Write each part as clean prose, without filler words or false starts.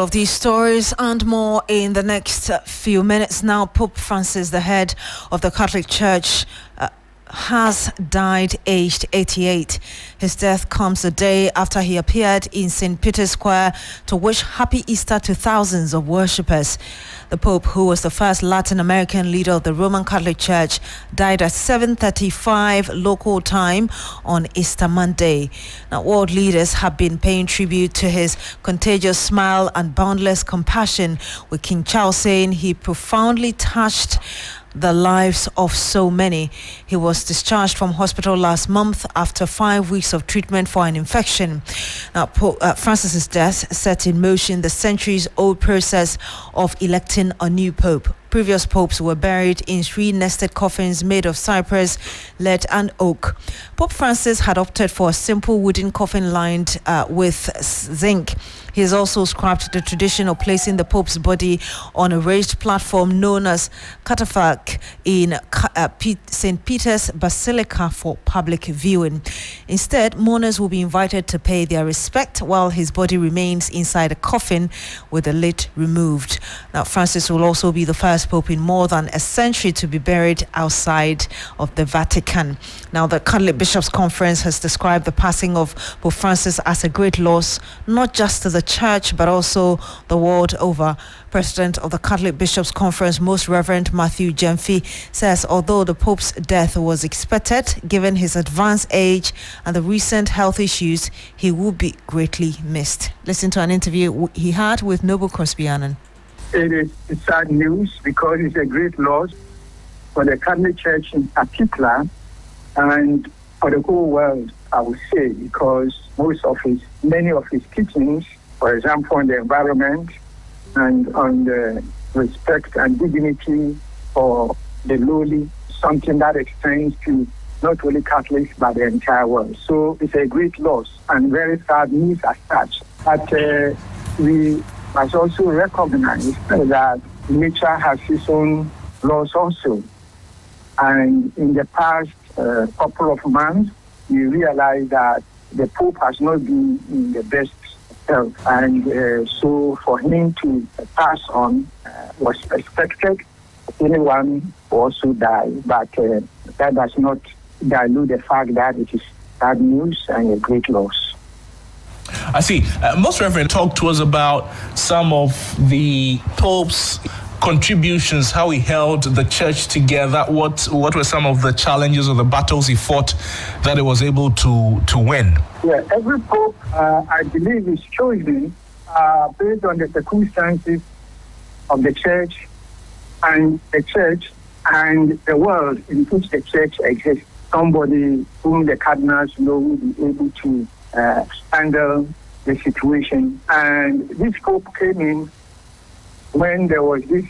of these stories and more in the next few minutes. Now, Pope Francis, the head of the Catholic Church, has died aged 88. His death comes a day after he appeared in St. Peter's Square to wish Happy Easter to thousands of worshippers. The Pope, who was the first Latin American leader of the Roman Catholic Church, died at 7:35 local time on Easter Monday. Now, world leaders have been paying tribute to his contagious smile and boundless compassion, with King Charles saying he profoundly touched the lives of so many. He was discharged from hospital last month after 5 weeks of treatment for an infection. Now, Pope Francis's death set in motion the centuries-old process of electing a new pope. Previous popes were buried in three nested coffins made of cypress, lead and oak. Pope Francis had opted for a simple wooden coffin lined with zinc. He has also scrapped the tradition of placing the Pope's body on a raised platform known as catafalque in St. Peter's Basilica for public viewing. Instead, mourners will be invited to pay their respect while his body remains inside a coffin with the lid removed. Now, Francis will also be the first Pope in more than a century to be buried outside of the Vatican. Now, the Catholic Bishops' Conference has described the passing of Pope Francis as a great loss, not just to the Church, but also the world over. President of the Catholic Bishops' Conference, Most Reverend Matthew Jemfi, says although the Pope's death was expected, given his advanced age and the recent health issues, he will be greatly missed. Listen to an interview he had with Noble Crosby Annan. It is sad news because it's a great loss for the Catholic Church in particular and for the whole world, I would say, because many of his teachings, for example, on the environment and on the respect and dignity for the lowly, something that extends to not only Catholics but the entire world. So it's a great loss and very sad news as such. But we must also recognize that nature has its own laws also. And in the past couple of months, we realized that the Pope has not been in the best health. And so for him to pass on was expected. Anyone also die, but that does not dilute the fact that it is bad news and a great loss. I see. Most Reverend, talk to us about some of the Pope's contributions, how he held the church together. What were some of the challenges or the battles he fought that he was able to win? Yeah, every Pope, I believe, is chosen based on the circumstances of the church and the world in which the church exists. Somebody whom the cardinals know will be able to handle the situation. And this Pope came in when there was this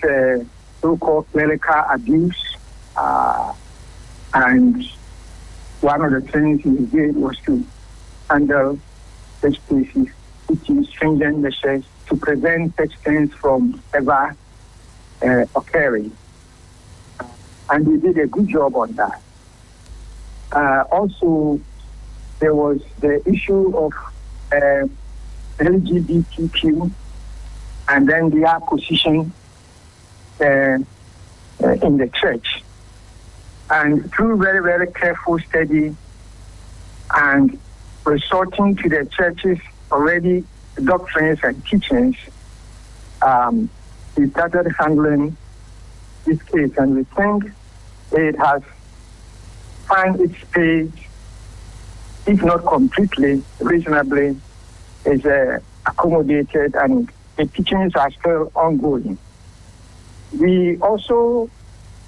so-called clerical abuse, and one of the things he did was to handle such cases, which is strengthen the church to prevent such things from ever occurring. And he did a good job on that. Also, there was the issue of LGBTQ and then their position in the church. And through very, very careful study and resorting to the church's already doctrines and teachings, we started handling this case. And we think it has found its space, if not completely, reasonably, is accommodated, and the teachings are still ongoing. We also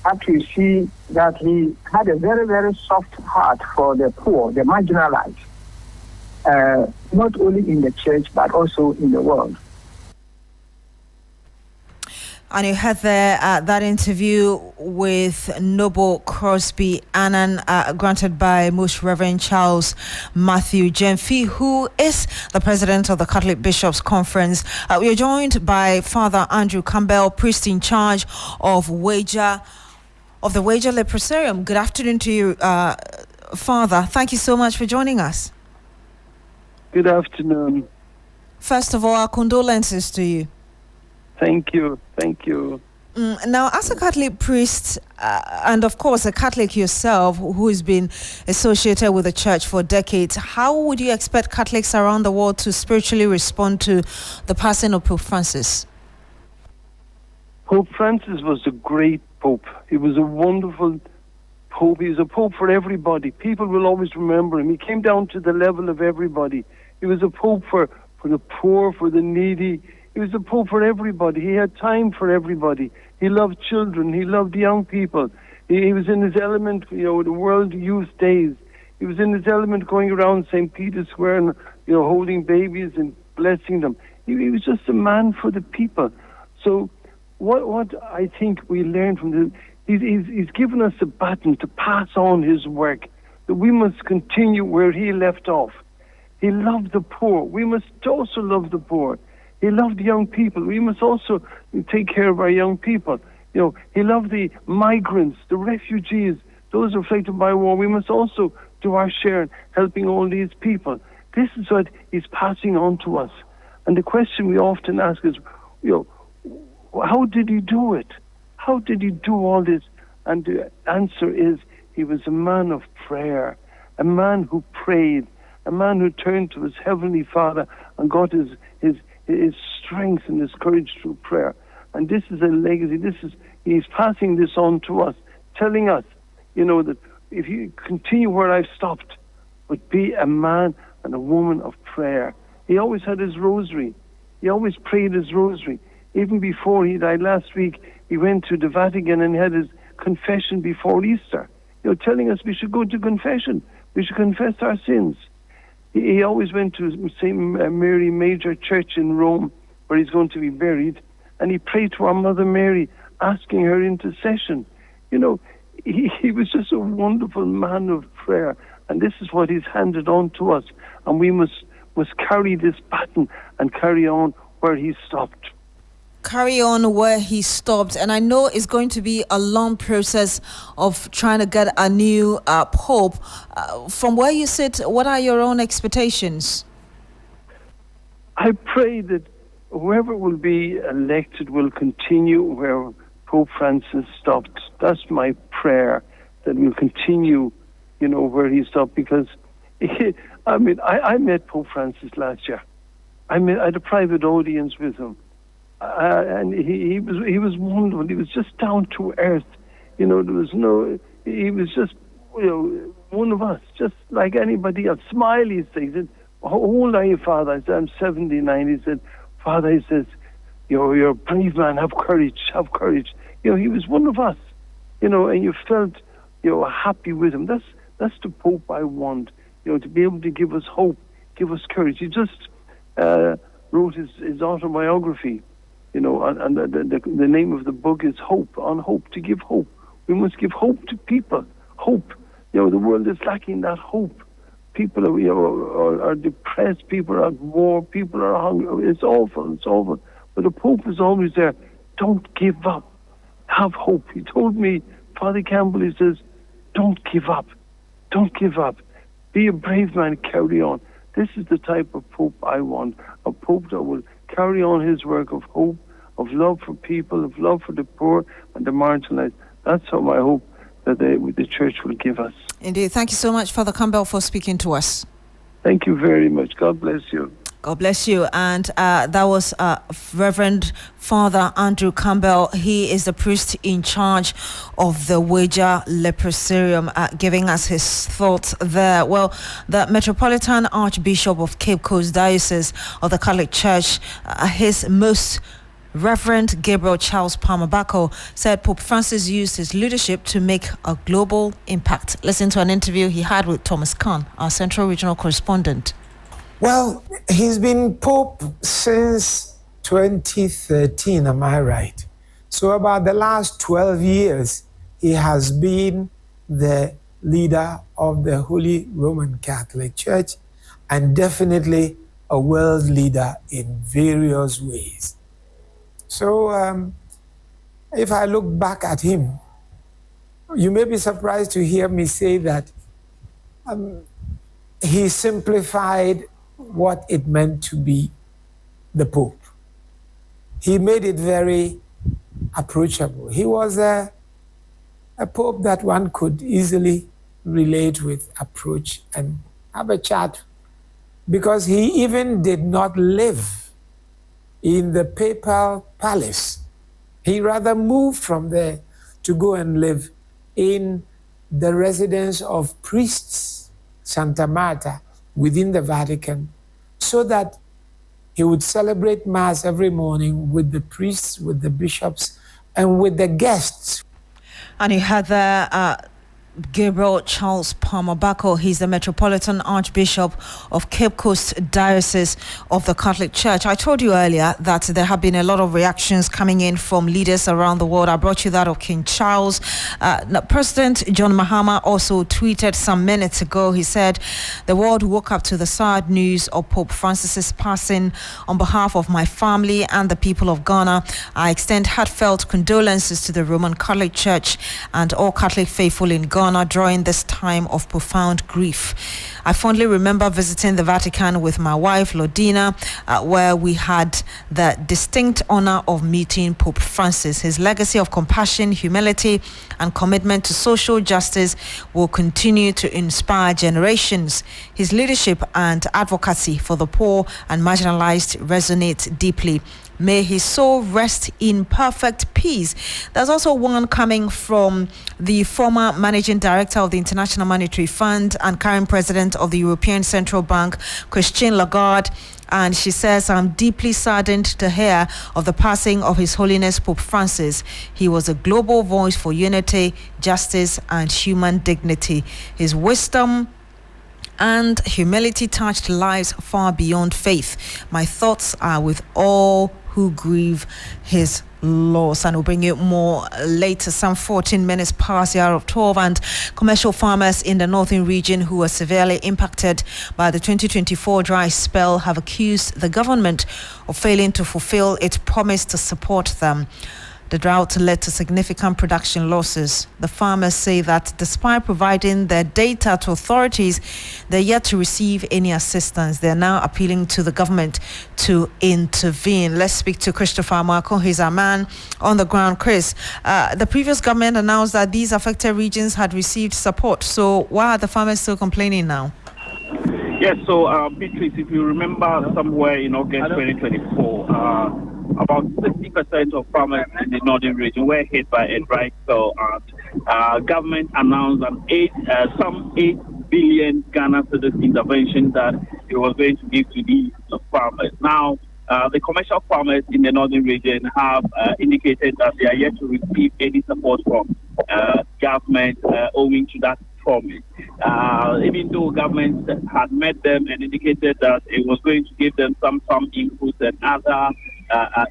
have to see that he had a very, very soft heart for the poor, the marginalized, not only in the church, but also in the world. And you had there that interview with Noble Crosby Annan, granted by Most Reverend Charles Matthew Jemfi, who is the president of the Catholic Bishops' Conference. We are joined by Father Andrew Campbell, priest in charge of the Wager Leprosarium. Good afternoon to you, Father. Thank you so much for joining us. Good afternoon. First of all, our condolences to you. Thank you. Thank you. Now, as a Catholic priest, and of course a Catholic yourself who has been associated with the church for decades, how would you expect Catholics around the world to spiritually respond to the passing of Pope Francis? Pope Francis was a great pope. He was a wonderful pope. He was a pope for everybody. People will always remember him. He came down to the level of everybody. He was a pope for the poor, for the needy. He was a pope for everybody. He had time for everybody. He loved children. He loved young people. He was in his element, the World Youth Days. He was in his element going around St. Peter's Square and, holding babies and blessing them. He was just a man for the people. So what I think we learned from this, he's given us a baton to pass on his work, that we must continue where he left off. He loved the poor. We must also love the poor. He loved young people. We must also take care of our young people. He loved the migrants, the refugees, those afflicted by war. We must also do our share in helping all these people. This is what he's passing on to us. And the question we often ask is, how did he do it? How did he do all this? And the answer is, he was a man of prayer, a man who prayed, a man who turned to his heavenly Father and got his strength and his courage through prayer. And this is a legacy. He's passing this on to us, telling us, that if you continue where I've stopped, but be a man and a woman of prayer. He always had his rosary. He always prayed his rosary. Even before he died last week, he went to the Vatican and had his confession before Easter, telling us we should go to confession. We should confess our sins. He always went to St. Mary Major Church in Rome, where he's going to be buried, and he prayed to our Mother Mary, asking her intercession. He was just a wonderful man of prayer, and this is what he's handed on to us, and we must carry this baton and carry on where he stopped. Carry on where he stopped. And I know it's going to be a long process of trying to get a new pope. From where you sit, what are your own expectations? I pray that whoever will be elected will continue where Pope Francis stopped. That's my prayer, that we'll continue, where he stopped, because I met Pope Francis last year. I had a private audience with him. And he was wonderful. He was just down to earth. He was just, one of us, just like anybody else. Smile, he said. How old are you, Father? I said, I'm 79. He said, Father, he says, you're a brave man, have courage. He was one of us, and you felt, happy with him. That's the Pope I want, to be able to give us hope, give us courage. He just wrote his autobiography. And the name of the book is Hope, on hope, to give hope. We must give hope to people. Hope. The world is lacking that hope. People are depressed, people are at war, people are hungry. It's awful. But the Pope is always there. Don't give up. Have hope. He told me, Father Campbell, he says, don't give up. Don't give up. Be a brave man, carry on. This is the type of Pope I want. A Pope that will carry on his work of hope, of love for people, of love for the poor and the marginalized. That's how I hope that the church will give us. Indeed. Thank you so much, Father Campbell, for speaking to us. Thank you very much. God bless you. God bless you. And that was Reverend Father Andrew Campbell. He is the priest in charge of the Wager Leprosarium, giving us his thoughts there. Well, the Metropolitan Archbishop of Cape Coast Diocese of the Catholic Church, his most Reverend Gabriel Charles Palmer Bako, said Pope Francis used his leadership to make a global impact. Listen to an interview he had with Thomas Kahn, our Central Regional Correspondent. Well, he's been Pope since 2013, am I right? So about the last 12 years, he has been the leader of the Holy Roman Catholic Church and definitely a world leader in various ways. So if I look back at him, you may be surprised to hear me say that he simplified what it meant to be the Pope. he made it very approachable. He was a pope that one could easily relate with, approach, and have a chat, because he even did not live in the papal palace. He rather moved from there to go and live in the residence of priests, Santa Marta, within the Vatican, so that he would celebrate Mass every morning with the priests, with the bishops, and with the guests. And you had the Gabriel Charles Palmer Bako. He's the Metropolitan Archbishop of Cape Coast Diocese of the Catholic Church. I told you earlier that there have been a lot of reactions coming in from leaders around the world. I brought you that of King Charles. President John Mahama also tweeted some minutes ago. He said, "The world woke up to the sad news of Pope Francis's passing. On behalf of my family and the people of Ghana, I extend heartfelt condolences to the Roman Catholic Church and all Catholic faithful in Ghana during this time of profound grief. I fondly remember visiting the Vatican with my wife, Lodina, where we had the distinct honor of meeting Pope Francis. His legacy of compassion, humility, and commitment to social justice will continue to inspire generations. His leadership and advocacy for the poor and marginalized resonate deeply. May his soul rest in perfect peace." There's also one coming from the former managing director of the International Monetary Fund and current president of the European Central Bank, Christine Lagarde. And she says, "I'm deeply saddened to hear of the passing of His Holiness Pope Francis. He was a global voice for unity, justice, and human dignity. His wisdom and humility touched lives far beyond faith. My thoughts are with all who grieve his loss." And we'll bring you more later. Some 14 minutes past the hour of 12, and commercial farmers in the northern region who were severely impacted by the 2024 dry spell have accused the government of failing to fulfill its promise to support them. The drought led to significant production losses. The farmers say that despite providing their data to authorities, they're yet to receive any assistance. They're now appealing to the government to intervene. Let's speak to Christopher Marco. He's our man on the ground. Chris, the previous government announced that these affected regions had received support. So why are the farmers still complaining now? Yes, so Beatrice, if you remember somewhere in August 2024, about 60% of farmers in the northern region were hit by a dry spell, and government announced some 8 billion Ghana cedis intervention that it was going to give to these farmers. Now, the commercial farmers in the northern region have indicated that they are yet to receive any support from government owing to that promise. Even though government had met them and indicated that it was going to give them some inputs and other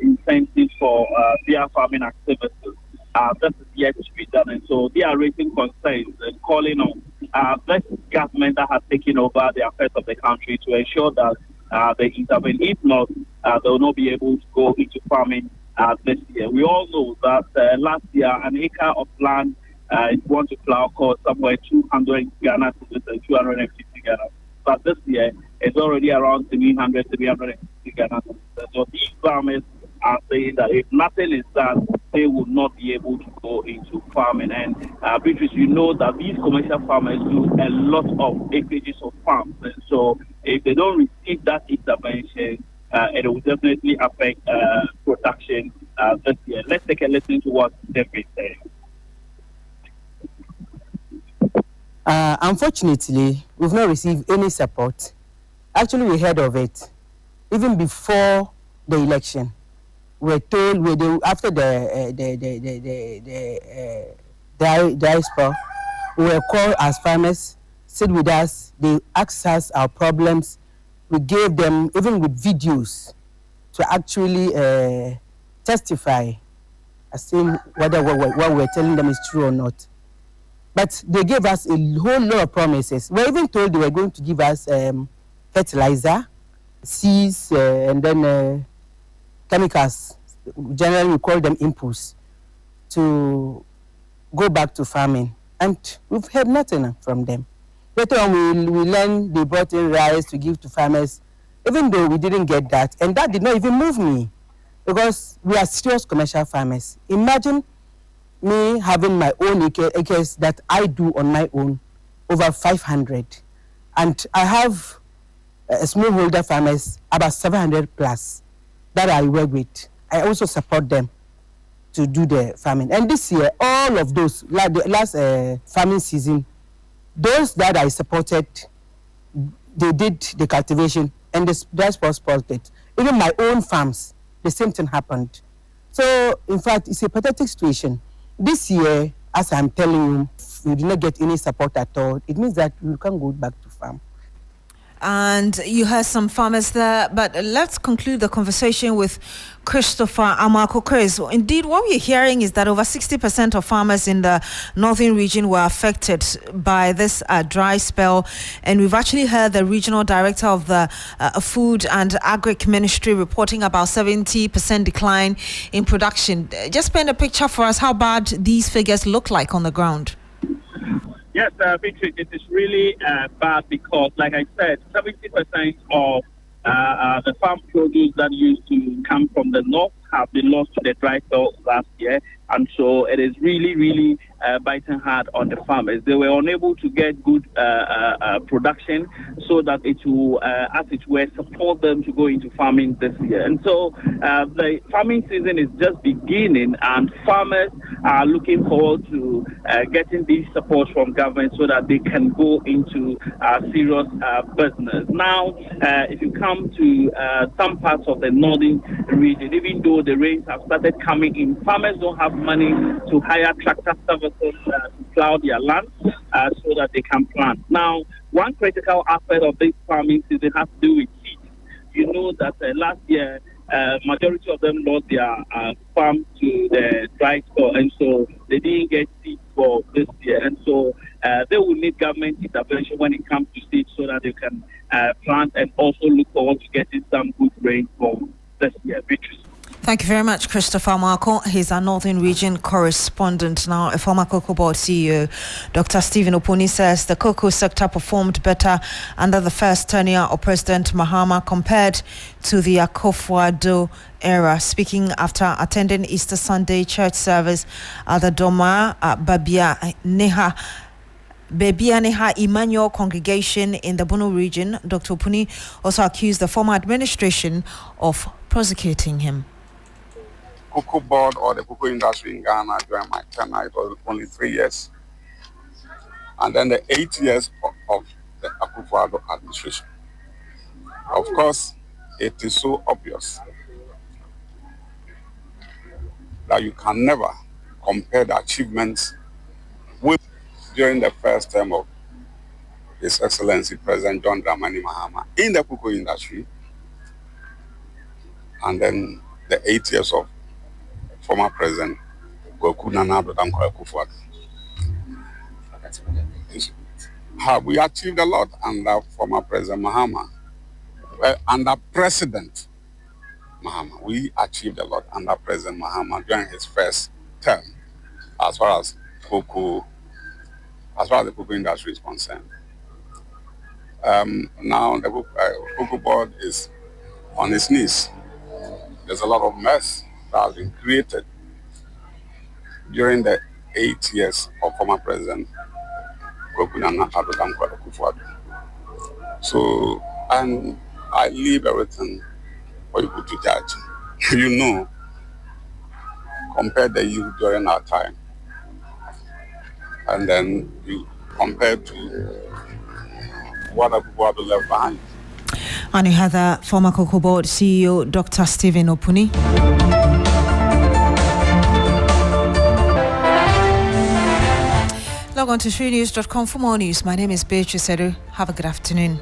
incentives for their farming activities, this is yet to be done. And so they are raising concerns and calling on this government that has taken over the affairs of the country to ensure that they intervene. If not, they will not be able to go into farming this year. We all know that last year an acre of land if you want to plow cost somewhere 200 Ghana to 250 Ghana. But this year it's already around 300, 350 Ghana. So these farmers are saying that if nothing is done, they will not be able to go into farming. And Beatrice, you know that these commercial farmers do a lot of acreages of farms. And so if they don't receive that intervention, it will definitely affect production this year. Let's take a listen to what they've been saying. Unfortunately, we've not received any support. Actually, we heard of it even before the election. We were told after the dry spell, we were called as farmers, sit with us. They asked us our problems. We gave them even with videos to actually testify, as saying whether what we're telling them is true or not. But they gave us a whole lot of promises. We were even told they were going to give us fertilizer, seeds, and then chemicals. Generally, we call them inputs, to go back to farming. And we've heard nothing from them. Later on, we learned they brought in rice to give to farmers, even though we didn't get that. And that did not even move me. because we are serious commercial farmers. Imagine me having my own acres that I do on my own, over 500. And I have smallholder farmers, about 700 plus, that I work with. I also support them to do the farming. And this year, all of those, like the last farming season, those that I supported, they did the cultivation and the dry spot it. Even my own farms, the same thing happened. So, in fact, it's a pathetic situation. This year, as I'm telling you, we did not get any support at all. It means that we can't go back to farm. And you heard some farmers there, but let's conclude the conversation with Christopher Amako. Chris, indeed, what we're hearing is that over 60% of farmers in the northern region were affected by this dry spell. And we've actually heard the regional director of the Food and Agric Ministry reporting about 70% decline in production. Just paint a picture for us how bad these figures look like on the ground. Yes, Beatrice, it is really bad because, like I said, 70% of the farm produce that used to come from the north have been lost to the dry spell last year. And so it is really, really biting hard on the farmers. They were unable to get good production so that it will, as it were, support them to go into farming this year. And so the farming season is just beginning, and farmers are looking forward to getting these supports from government so that they can go into serious business. Now, if you come to some parts of the northern region, even though the rains have started coming in, farmers don't have money to hire tractor services to plow their land so that they can plant. Now, one critical aspect of this farming season has to do with seed. You know that last year, majority of them lost their farm to the dry spell, and so they didn't get seed for this year. And so they will need government intervention when it comes to seed so that they can plant and also look forward to getting some good rain for this year. Beatrice. Thank you very much, Christopher Marco. He's our Northern Region correspondent. Now, a former Cocoa Board CEO, Dr. Stephen Opuni, says the cocoa sector performed better under the first tenure of President Mahama compared to the Akufo-Addo era. Speaking after attending Easter Sunday church service at the Doma Babia Neha Emmanuel congregation in the Bono region, Dr. Opuni also accused the former administration of prosecuting him. Cocoa board or the cocoa industry in Ghana during my tenure, it was only 3 years. And then the 8 years of the Akufo-Addo administration. Of course, it is so obvious that you can never compare the achievements with during the first term of His Excellency President John Dramani Mahama in the cocoa industry, and then the 8 years of former President Akufo-Addo. We achieved a lot under former President Mahama. Well, under President Mahama, we achieved a lot under President Mahama during his first term, as far as the cocoa industry is concerned. Now the cocoa board is on its knees. There's a lot of mess that has been created during the 8 years of former President Akufo-Addo. So, and I leave everything for you to judge. You know, compare the youth during our time, and then you compare to what Akufo-Addo left behind. And you had the former Cocoa Board CEO, Dr. Stephen Opuni. Log on to 3news.com for more news. My name is Beatrice Adu. Have a good afternoon.